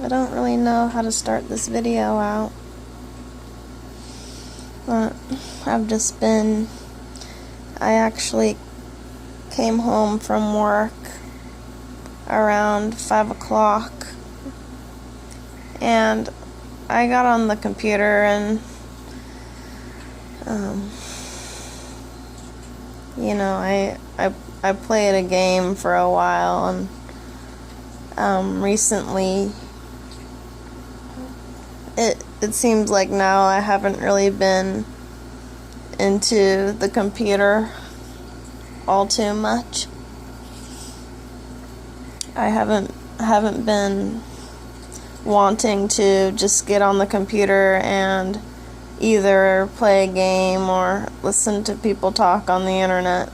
I don't really know how to start this video out, but I actually came home from work around 5 o'clock, and I got on the computer and I played a game for a while, and recently it seems like now I haven't really been into the computer all too much. I haven't been wanting to just get on the computer and either play a game or listen to people talk on the internet.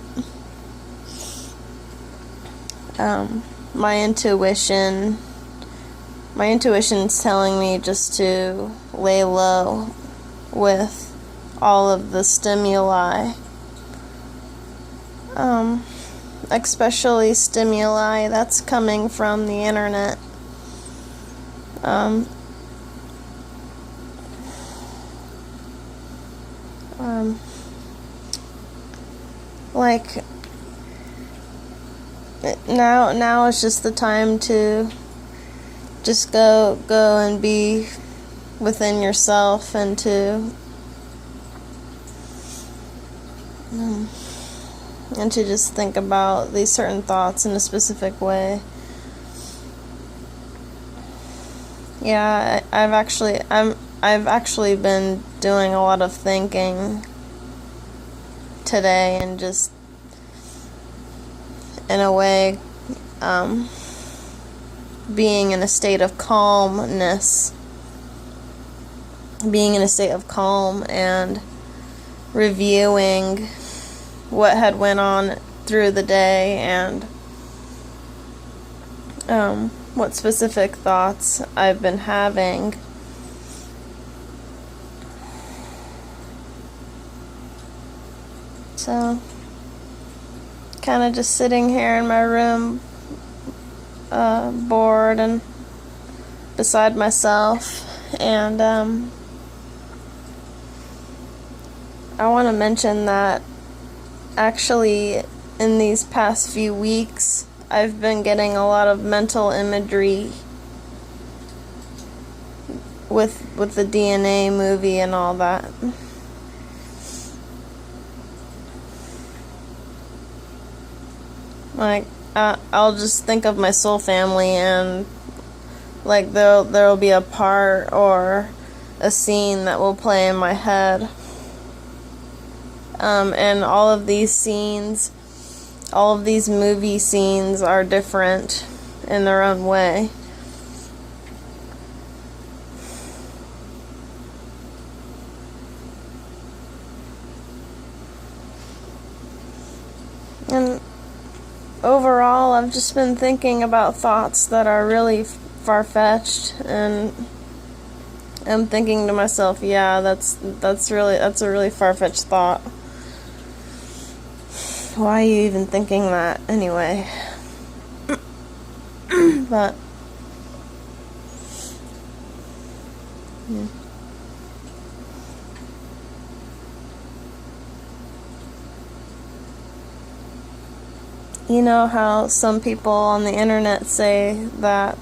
My intuition's telling me just to lay low with all of the stimuli, especially stimuli that's coming from the internet. Like now is just the time to just go and be within yourself, and to just think about these certain thoughts in a specific way. Yeah, I've actually been doing a lot of thinking today, and just in a way being in a state of calmness, and reviewing what had went on through the day, and what specific thoughts I've been having. So, kind of just sitting here in my room, bored and beside myself, and I want to mention that actually in these past few weeks I've been getting a lot of mental imagery with the DNA movie and all that. Like, I'll just think of my soul family, and like there'll be a part or a scene that will play in my head, and all of these movie scenes are different in their own way. And overall, I've just been thinking about thoughts that are really far-fetched, and I'm thinking to myself, yeah, that's a really far-fetched thought. Why are you even thinking that anyway? But yeah. You know how some people on the internet say that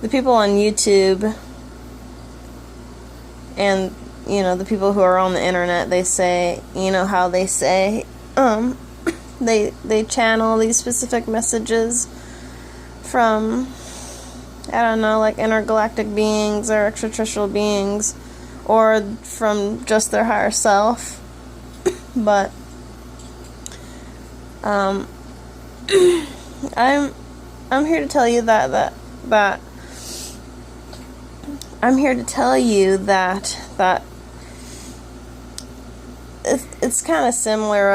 the people on YouTube and, the people who are on the internet, they say, how they say, they channel these specific messages from, I don't know, like intergalactic beings or extraterrestrial beings, or from just their higher self. But I'm here to tell you that I'm here to tell you that it's kind of similar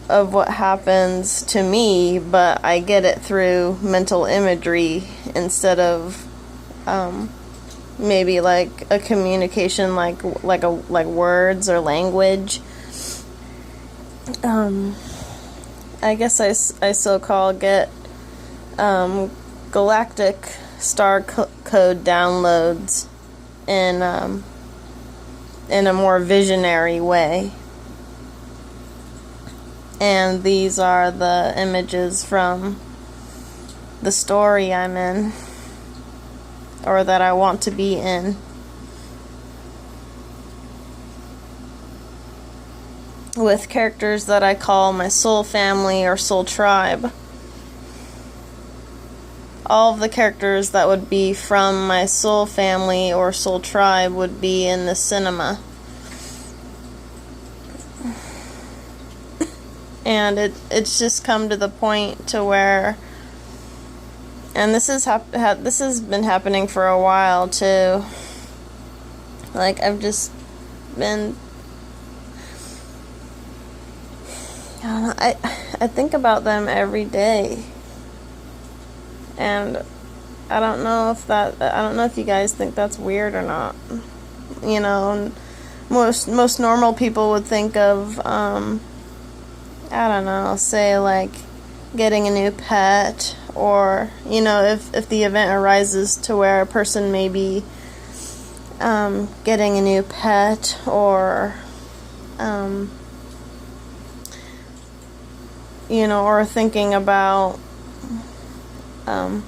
of what happens to me, but I get it through mental imagery instead of maybe like a communication like words or language. I guess I so-called get galactic code downloads in a more visionary way. And these are the images from the story I'm in, or that I want to be in. With characters that I call my soul family or soul tribe. All of the characters that would be from my soul family or soul tribe would be in the cinema. And it's just come to the point to where, and this has been happening for a while too. Like, I've just been, I don't know, I think about them every day. And I don't know if you guys think that's weird or not. You know, most normal people would think of, I don't know, say like getting a new pet, or, you know, if the event arises to where a person may be getting a new pet, or you know, or thinking about I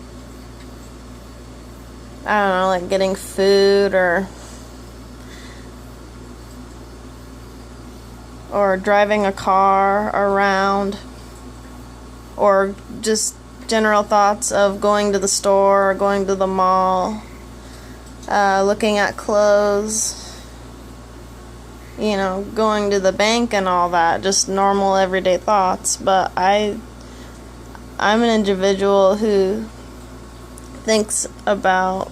don't know, like getting food, or driving a car around, or just general thoughts of going to the store or going to the mall, looking at clothes, you know, going to the bank and all that, just normal everyday thoughts. But I'm an individual who thinks about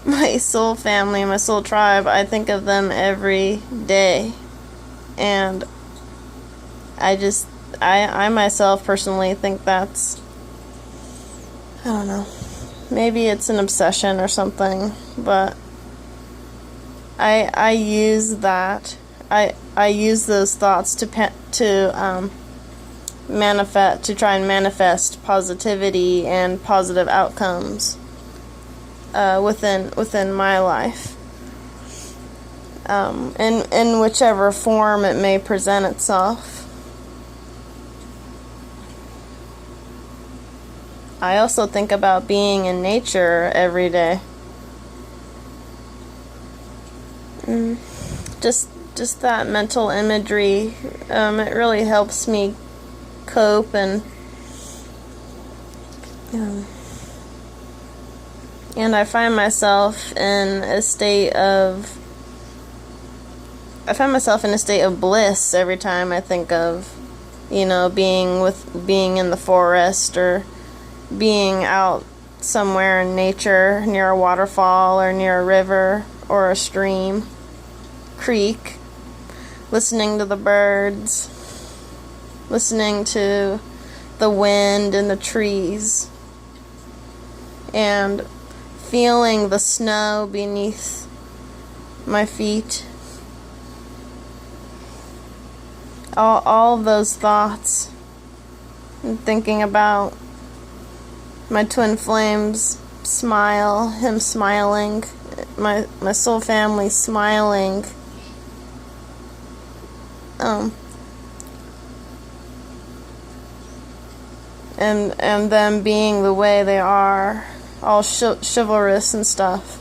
my soul family, my soul tribe. I think of them every day. And I myself personally think that's, I don't know, maybe it's an obsession or something, but I use that, I use those thoughts to manifest, to try and manifest positivity and positive outcomes within my life, in whichever form it may present itself. I also think about being in nature every day. Just that mental imagery, it really helps me cope, and I find myself in a state of bliss every time I think of, you know, being in the forest, or being out somewhere in nature, near a waterfall or near a river or a stream, creek, listening to the birds, listening to the wind in the trees, and feeling the snow beneath my feet. All of those thoughts, and thinking about my twin flames smile, him smiling, my soul family smiling, and them being the way they are, all chivalrous and stuff.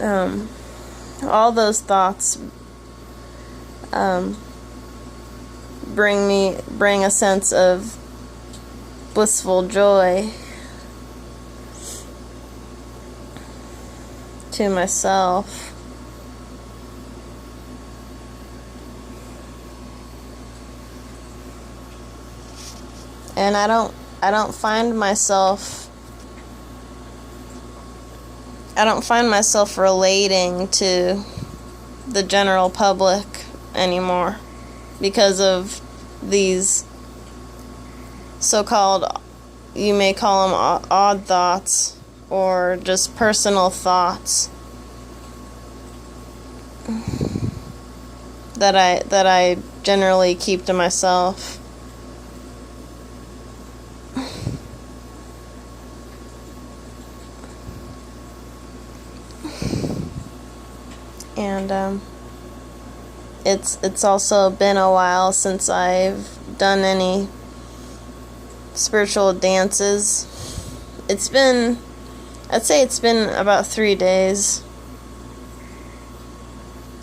All those thoughts bring a sense of blissful joy to myself. And I don't find myself relating to the general public anymore because of these so-called, you may call them odd thoughts, or just personal thoughts that I generally keep to myself. And it's also been a while since I've done any spiritual dances. I'd say it's been about 3 days.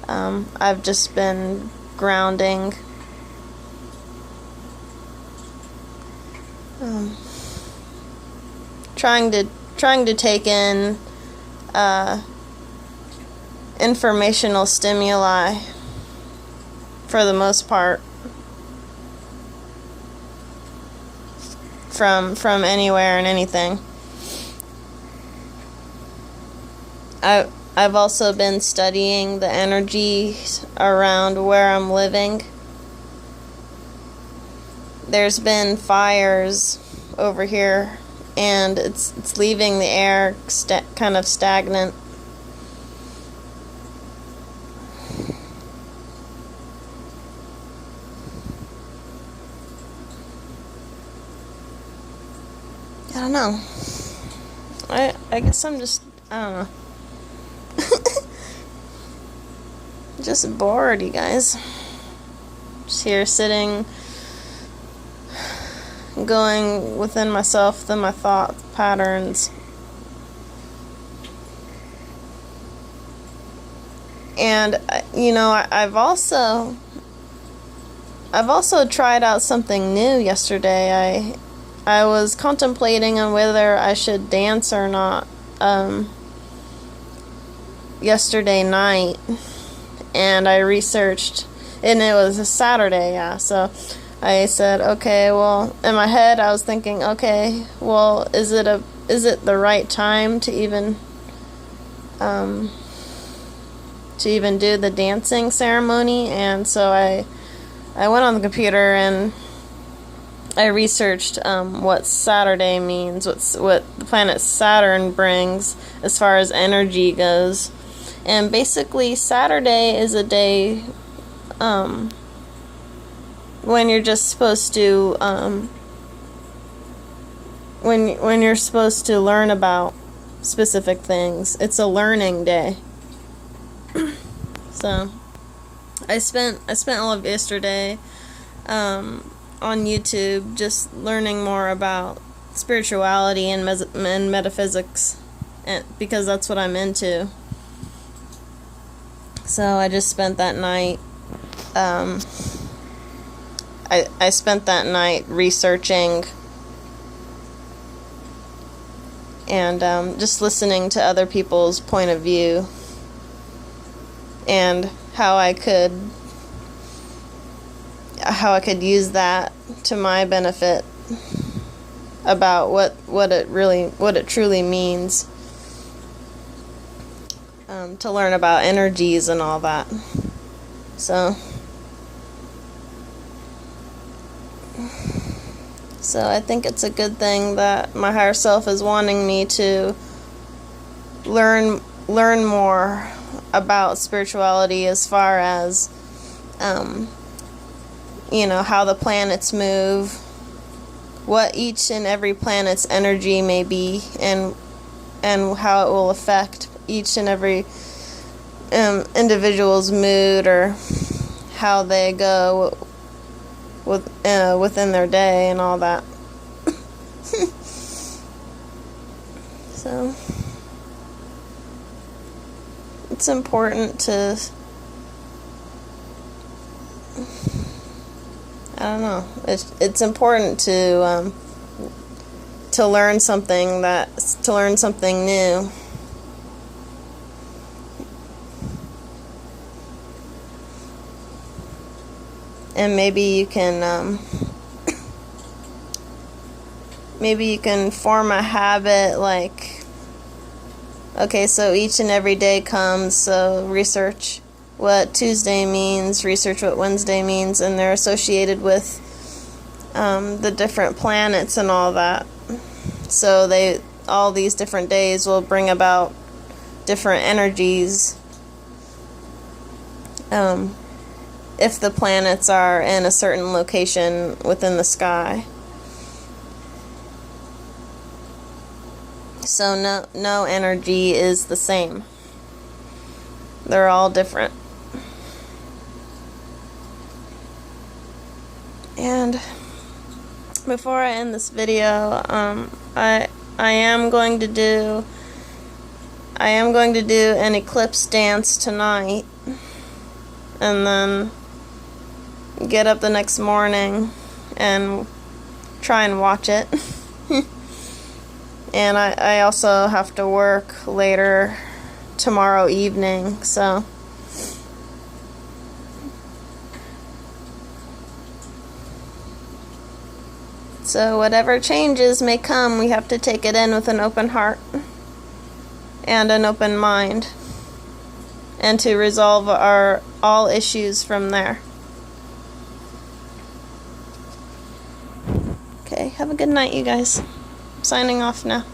I've just been grounding. Trying to take in informational stimuli for the most part from anywhere and anything. I've also been studying the energy around where I'm living. There's been fires over here, and it's leaving the air kind of stagnant. I don't know. I guess I'm just, I don't know. Just bored, you guys. Just here sitting, going within myself, within my thought patterns. And I've also tried out something new yesterday. I was contemplating on whether I should dance or not yesterday night, and I researched, and it was a Saturday, yeah, so I said, okay, well, in my head I was thinking, okay, well, is it the right time to even do the dancing ceremony? And so I went on the computer and I researched what Saturday means, what the planet Saturn brings as far as energy goes. And basically, Saturday is a day when you're just supposed to when you're supposed to learn about specific things. It's a learning day. So I spent all of yesterday on YouTube just learning more about spirituality and metaphysics, because that's what I'm into. So I just spent that night I spent that night researching and just listening to other people's point of view and how I could use that to my benefit about what it truly means to learn about energies and all that. So I think it's a good thing that my higher self is wanting me to learn more about spirituality, as far as how the planets move, what each and every planet's energy may be, and how it will affect each and every individual's mood, or how they go within their day and all that. So it's important to, I don't know, it's important to learn something new. And maybe you can form a habit, like, okay, so each and every day comes, so research what Tuesday means, research what Wednesday means, and they're associated with the different planets and all that. So all these different days will bring about different energies. If the planets are in a certain location within the sky. So no energy is the same. They're all different. And before I end this video, I am going to do an eclipse dance tonight, and then get up the next morning and try and watch it. And I also have to work later tomorrow evening, so whatever changes may come, we have to take it in with an open heart and an open mind, and to resolve all issues from there. Okay, have a good night, you guys. I'm signing off now.